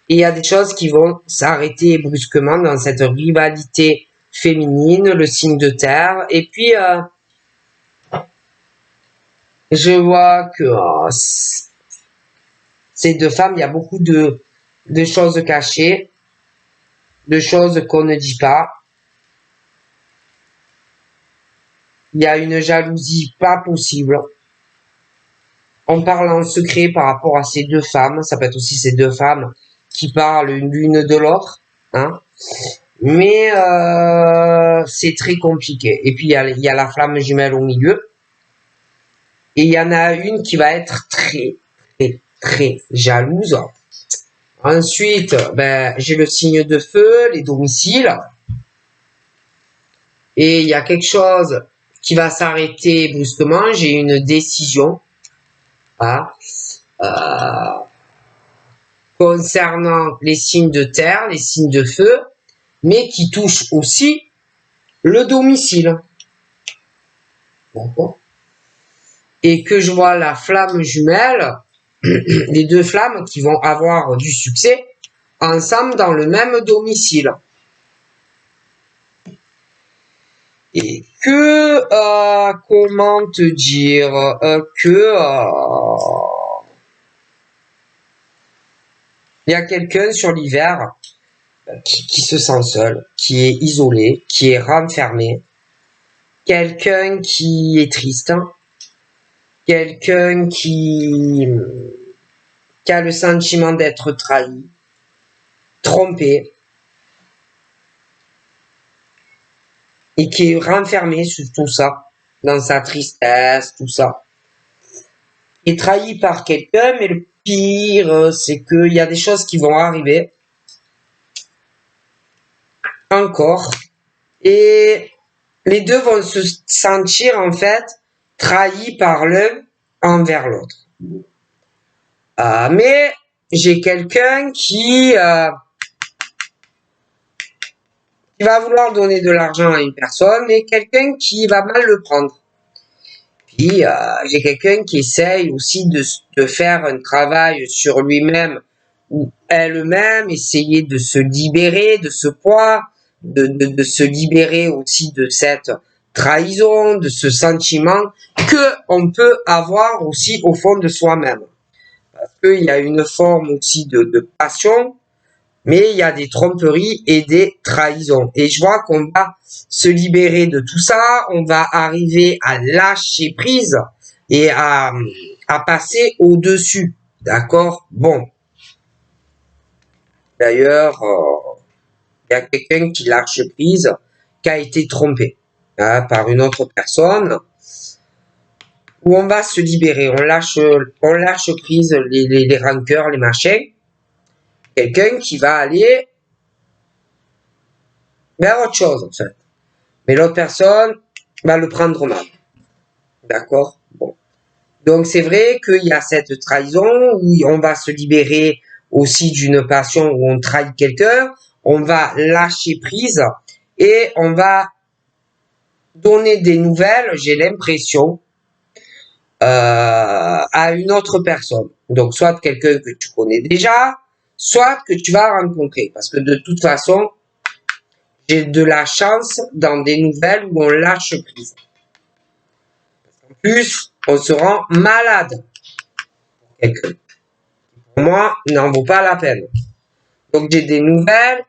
Et il y a des choses qui vont s'arrêter brusquement dans cette rivalité féminine, le signe de terre. Et puis, je vois que ces deux femmes, il y a beaucoup de choses cachées, de choses qu'on ne dit pas. Il y a une jalousie pas possible. On parle en secret par rapport à ces deux femmes. Ça peut être aussi ces deux femmes qui parlent l'une de l'autre. Mais c'est très compliqué. Et puis il y a la flamme jumelle au milieu. Et il y en a une qui va être très jalouse. Ensuite, j'ai le signe de feu, les domiciles. Et il y a quelque chose qui va s'arrêter brusquement. J'ai une décision concernant les signes de terre, les signes de feu, mais qui touche aussi le domicile. D'accord. Et que je vois la flamme jumelle, les deux flammes qui vont avoir du succès ensemble dans le même domicile. Et que, comment te dire, il y a quelqu'un sur l'hiver qui se sent seul, qui est isolé, qui est renfermé, quelqu'un qui est triste, quelqu'un qui a le sentiment d'être trahi, trompé, et qui est renfermé sur tout ça, dans sa tristesse, tout ça. Il est trahi par quelqu'un, mais le pire, c'est qu'il y a des choses qui vont arriver encore, et les deux vont se sentir en fait trahis par l'un envers l'autre. Mais j'ai quelqu'un qui va vouloir donner de l'argent à une personne et quelqu'un qui va mal le prendre. Puis j'ai quelqu'un qui essaye aussi de faire un travail sur lui-même ou elle-même, essayer de se libérer de ce poids, de se libérer aussi de cette trahison, de ce sentiment que on peut avoir aussi au fond de soi-même. Parce qu'il y a une forme aussi de passion, mais il y a des tromperies et des trahisons. Et je vois qu'on va se libérer de tout ça, on va arriver à lâcher prise et à passer au-dessus. D'accord? Bon. D'ailleurs, il y a quelqu'un qui lâche prise, qui a été trompé par une autre personne, où on va se libérer, on lâche prise les rancœurs, les machins. Quelqu'un qui va aller vers autre chose, en fait. Mais l'autre personne va le prendre mal. D'accord? Bon. Donc, c'est vrai qu'il y a cette trahison où on va se libérer aussi d'une passion où on trahit quelqu'un. On va lâcher prise et on va donner des nouvelles, j'ai l'impression, à une autre personne. Donc, soit quelqu'un que tu connais déjà, soit que tu vas rencontrer. Parce que de toute façon, j'ai de la chance dans des nouvelles où on lâche prise. En plus, on se rend malade pour quelqu'un. Pour moi, n'en vaut pas la peine. Donc, j'ai des nouvelles.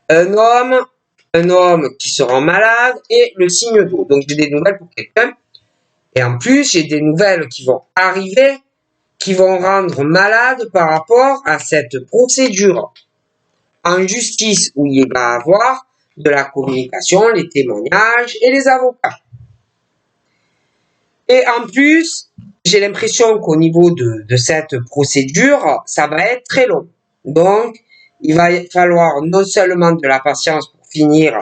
Un homme qui se rend malade et le signe d'eau. Donc, j'ai des nouvelles pour quelqu'un. Et en plus, j'ai des nouvelles qui vont arriver, qui vont rendre malade par rapport à cette procédure en justice où il va y avoir de la communication, les témoignages et les avocats. Et en plus, j'ai l'impression qu'au niveau de cette procédure, ça va être très long. Donc, il va falloir non seulement de la patience pour finir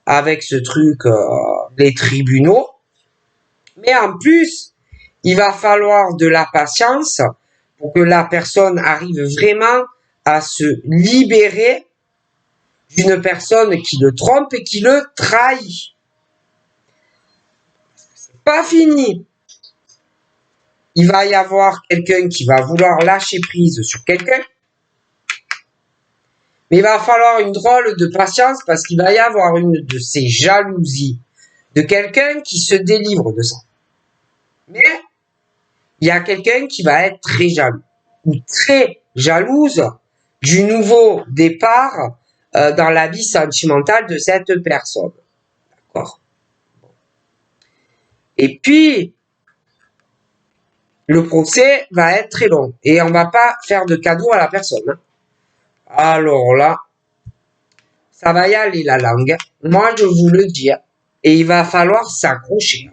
avec ce truc, les tribunaux, mais en plus, il va falloir de la patience pour que la personne arrive vraiment à se libérer d'une personne qui le trompe et qui le trahit. C'est pas fini. Il va y avoir quelqu'un qui va vouloir lâcher prise sur quelqu'un. Mais il va falloir une drôle de patience parce qu'il va y avoir une de ces jalousies de quelqu'un qui se délivre de ça. Mais il y a quelqu'un qui va être très jaloux ou très jalouse du nouveau départ dans la vie sentimentale de cette personne. D'accord? Et puis, le procès va être très long et on va pas faire de cadeau à la personne. Hein. Alors là, ça va y aller la langue. Moi, je vous le dis. Et il va falloir s'accrocher.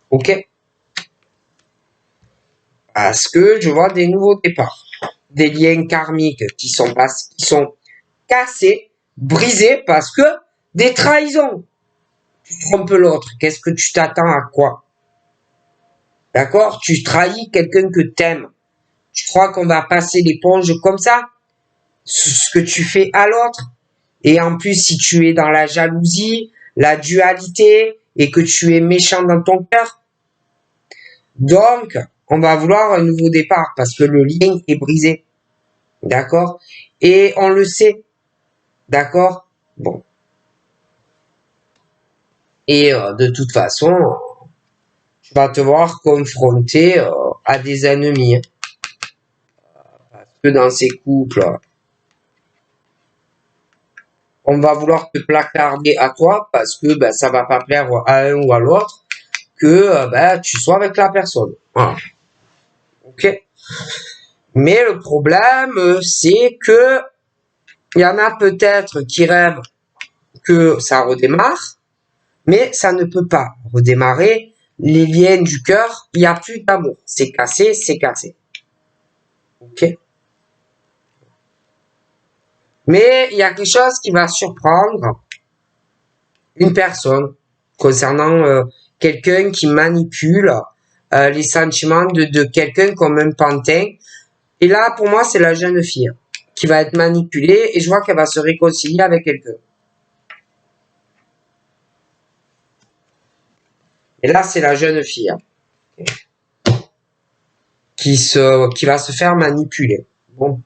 Ok? Parce que je vois des nouveaux départs. Des liens karmiques qui sont cassés, brisés parce que des trahisons. Tu trompes l'autre. Qu'est-ce que tu t'attends à quoi? D'accord? Tu trahis quelqu'un que t'aimes. Tu crois qu'on va passer l'éponge comme ça? Ce que tu fais à l'autre? Et en plus, si tu es dans la jalousie, la dualité, et que tu es méchant dans ton cœur, donc, on va vouloir un nouveau départ parce que le lien est brisé. D'accord? Et on le sait. D'accord? Bon. Et de toute façon, tu vas te voir confronté à des ennemis. Parce que dans ces couples, on va vouloir te placarder à toi parce que ben, ça va pas plaire à un ou à l'autre que ben, tu sois avec la personne. Voilà. Ok? Mais le problème, c'est que il y en a peut-être qui rêvent que ça redémarre, mais ça ne peut pas redémarrer. Les liens du cœur, il n'y a plus d'amour. C'est cassé, c'est cassé. Ok? Mais il y a quelque chose qui va surprendre une personne concernant quelqu'un qui manipule les sentiments de quelqu'un comme un pantin. Et là, pour moi, c'est la jeune fille qui va être manipulée et je vois qu'elle va se réconcilier avec quelqu'un. Et là, c'est la jeune fille qui va se faire manipuler. Bon.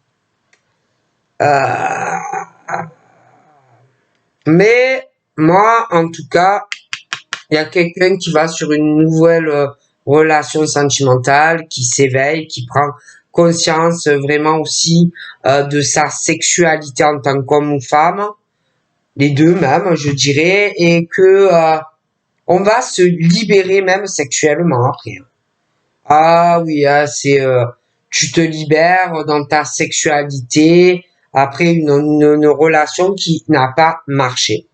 Mais moi, en tout cas, il y a quelqu'un qui va sur une nouvelle relation sentimentale, qui s'éveille, qui prend conscience vraiment aussi de sa sexualité en tant qu'homme ou femme, les deux même, je dirais, et que on va se libérer même sexuellement après. Ah oui, c'est tu te libères dans ta sexualité après une relation qui n'a pas marché.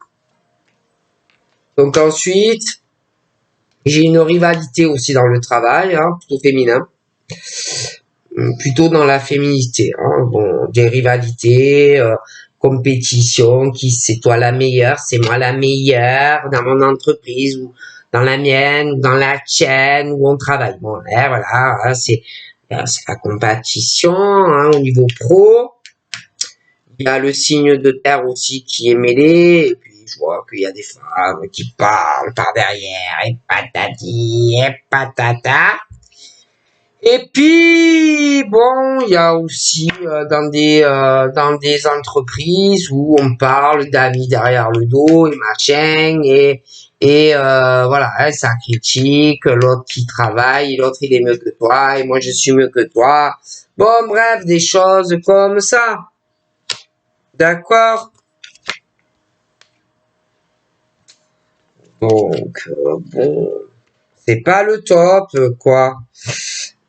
Donc ensuite, j'ai une rivalité aussi dans le travail, hein, plutôt féminin, plutôt dans la féminité. Hein, bon, des rivalités, compétition, qui c'est toi la meilleure, c'est moi la meilleure dans mon entreprise ou dans la mienne, ou dans la tienne où on travaille. Bon, là, voilà, hein, c'est la compétition hein, au niveau pro. Il y a le signe de terre aussi qui est mêlé. Et puis je vois qu'il y a des femmes qui parlent par derrière, et patati, et patata. Et puis, bon, il y a aussi dans des entreprises où on parle d'amis derrière le dos et machin, voilà, hein, ça critique, l'autre qui travaille, l'autre il est mieux que toi, et moi je suis mieux que toi. Bon, bref, des choses comme ça. D'accord? Donc, bon, c'est pas le top, quoi.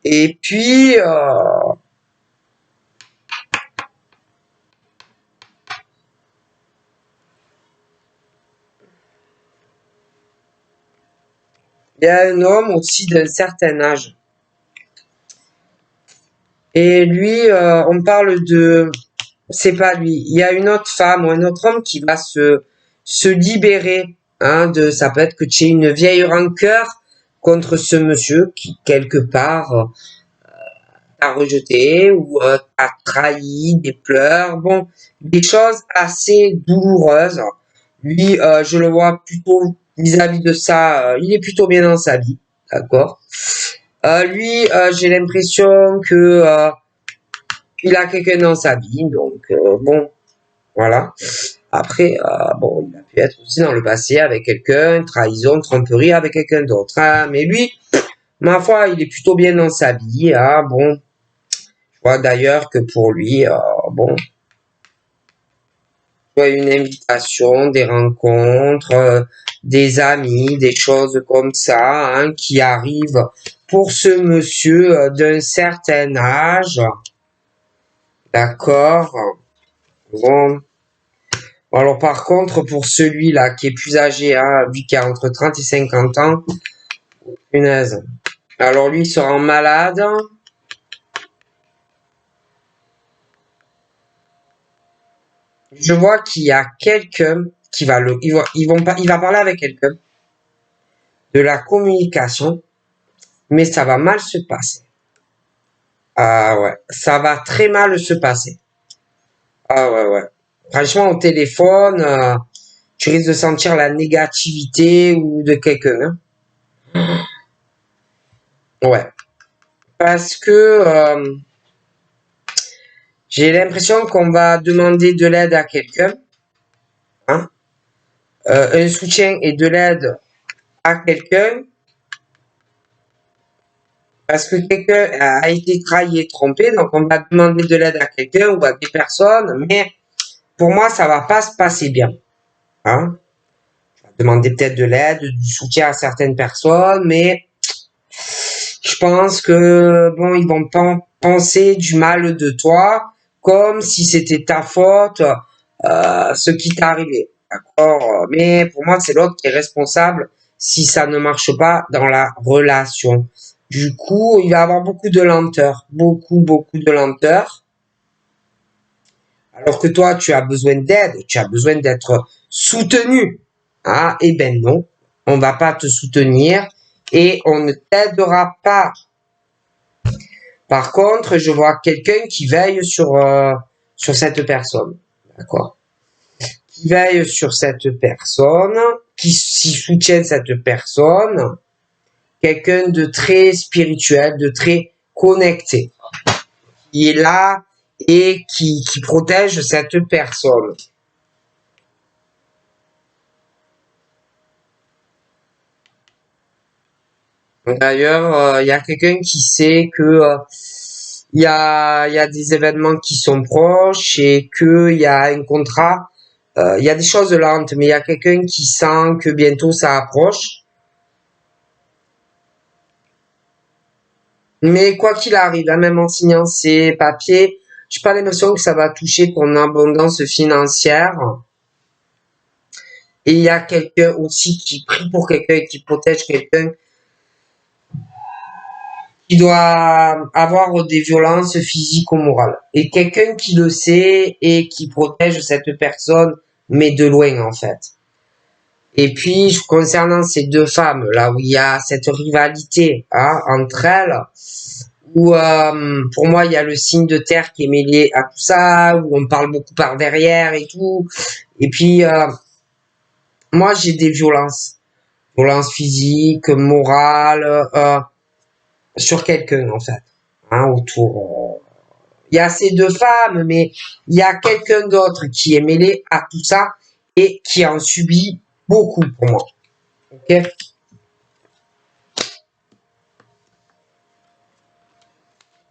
Et puis, il y a un homme aussi d'un certain âge. Et lui, on parle de... C'est pas lui. Il y a une autre femme ou un autre homme qui va se libérer. Hein, ça peut être que tu aies une vieille rancœur contre ce monsieur qui, quelque part, t'a rejeté ou t'a trahi, des pleurs. Bon, des choses assez douloureuses. Lui, je le vois plutôt vis-à-vis de ça. Il est plutôt bien dans sa vie. D'accord? Lui, j'ai l'impression que il a quelqu'un dans sa vie, donc bon, voilà. Après, bon, il a pu être aussi dans le passé avec quelqu'un, trahison, tromperie avec quelqu'un d'autre. Hein. Mais lui, ma foi, il est plutôt bien dans sa vie. Hein. Bon, je vois d'ailleurs que pour lui, bon, soit une invitation, des rencontres, des amis, des choses comme ça, hein, qui arrivent pour ce monsieur d'un certain âge. D'accord. Bon. Alors par contre, pour celui-là qui est plus âgé, hein, lui qui a entre 30 et 50 ans, punaise. Alors lui, il se rend malade. Je vois qu'il y a quelqu'un qui va il va parler avec quelqu'un de la communication, mais ça va mal se passer. Ah ouais, ça va très mal se passer. Ah ouais, ouais. Franchement, au téléphone, tu risques de sentir la négativité ou de quelqu'un. Hein. Ouais. Parce que j'ai l'impression qu'on va demander de l'aide à quelqu'un, hein, un soutien et de l'aide à quelqu'un, parce que quelqu'un a été trahi et trompé, donc on va demander de l'aide à quelqu'un ou à des personnes, mais pour moi, ça va pas se passer bien. Hein. On va demander peut-être de l'aide, du soutien à certaines personnes, mais je pense que bon, ils vont penser du mal de toi, comme si c'était ta faute, ce qui t'est arrivé. D'accord? Mais pour moi, c'est l'autre qui est responsable si ça ne marche pas dans la relation. Du coup, il va y avoir beaucoup de lenteur. Beaucoup, beaucoup de lenteur. Alors que toi, tu as besoin d'aide, tu as besoin d'être soutenu. Ah, eh ben non, on va pas te soutenir et on ne t'aidera pas. Par contre, je vois quelqu'un qui veille sur cette personne. D'accord? Qui veille sur cette personne, qui soutient cette personne. Quelqu'un de très spirituel, de très connecté. Qui est là et qui protège cette personne. D'ailleurs, il y a quelqu'un qui sait que il y a des événements qui sont proches et qu'il y a un contrat. Il y a des choses lentes, mais il y a quelqu'un qui sent que bientôt ça approche. Mais quoi qu'il arrive, hein, même en signant ces papiers, j'ai pas l'impression que ça va toucher ton abondance financière. Et il y a quelqu'un aussi qui prie pour quelqu'un et qui protège quelqu'un qui doit avoir des violences physiques ou morales. Et quelqu'un qui le sait et qui protège cette personne, mais de loin en fait. Et puis, concernant ces deux femmes, là où il y a cette rivalité hein, entre elles, où pour moi il y a le signe de terre qui est mêlé à tout ça, où on parle beaucoup par derrière et tout. Et puis, moi, j'ai des violences. Violences physiques, morales, sur quelqu'un, en fait. Hein, autour. Il y a ces deux femmes, mais il y a quelqu'un d'autre qui est mêlé à tout ça et qui en subit beaucoup pour moi. Ok?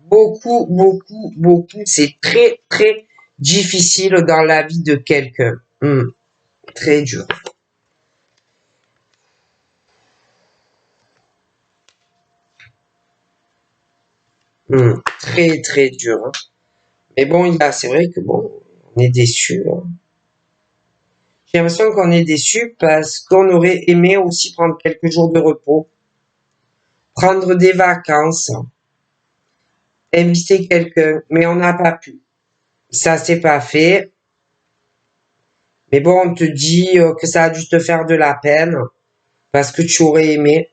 Beaucoup, beaucoup, beaucoup. C'est très, très difficile dans la vie de quelqu'un. Très dur. Très, très dur. Hein. Mais bon, c'est vrai que bon, on est déçu. Hein. J'ai l'impression qu'on est déçu parce qu'on aurait aimé aussi prendre quelques jours de repos, prendre des vacances, inviter quelqu'un, mais on n'a pas pu. Ça s'est pas fait. Mais bon, on te dit que ça a dû te faire de la peine parce que tu aurais aimé.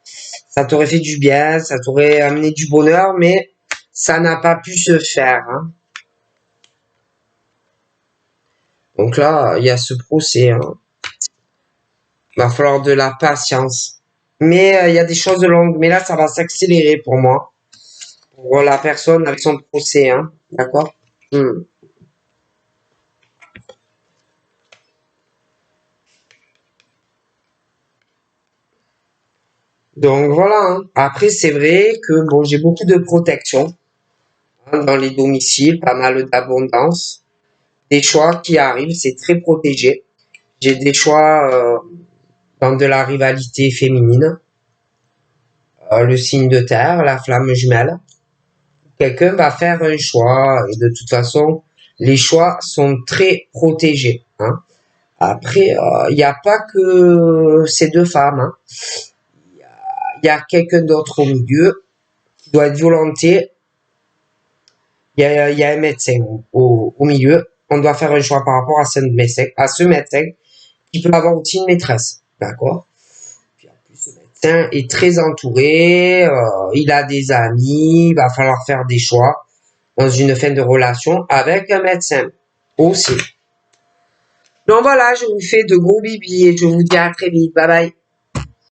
Ça t'aurait fait du bien, ça t'aurait amené du bonheur, mais ça n'a pas pu se faire. Hein. Donc là, il y a ce procès. Hein. Il va falloir de la patience. Mais il y a des choses longues. Mais là, ça va s'accélérer pour moi. Pour la personne avec son procès. Hein. D'accord. Donc voilà. Hein. Après, c'est vrai que bon, j'ai beaucoup de protection hein, dans les domiciles, pas mal d'abondance. Des choix qui arrivent, c'est très protégé. J'ai des choix dans de la rivalité féminine. Le signe de terre, la flamme jumelle. Quelqu'un va faire un choix et de toute façon, les choix sont très protégés. Hein. Après, il n'y a pas que ces deux femmes. Hein. Il y a quelqu'un d'autre au milieu qui doit être violenté. Il y a un médecin au milieu. On doit faire un choix par rapport à ce médecin qui peut avoir aussi une maîtresse. D'accord. Puis en plus, ce médecin est très entouré. Il a des amis. Il va falloir faire des choix dans une fin de relation avec un médecin aussi. Donc voilà, je vous fais de gros bibis et je vous dis à très vite. Bye bye.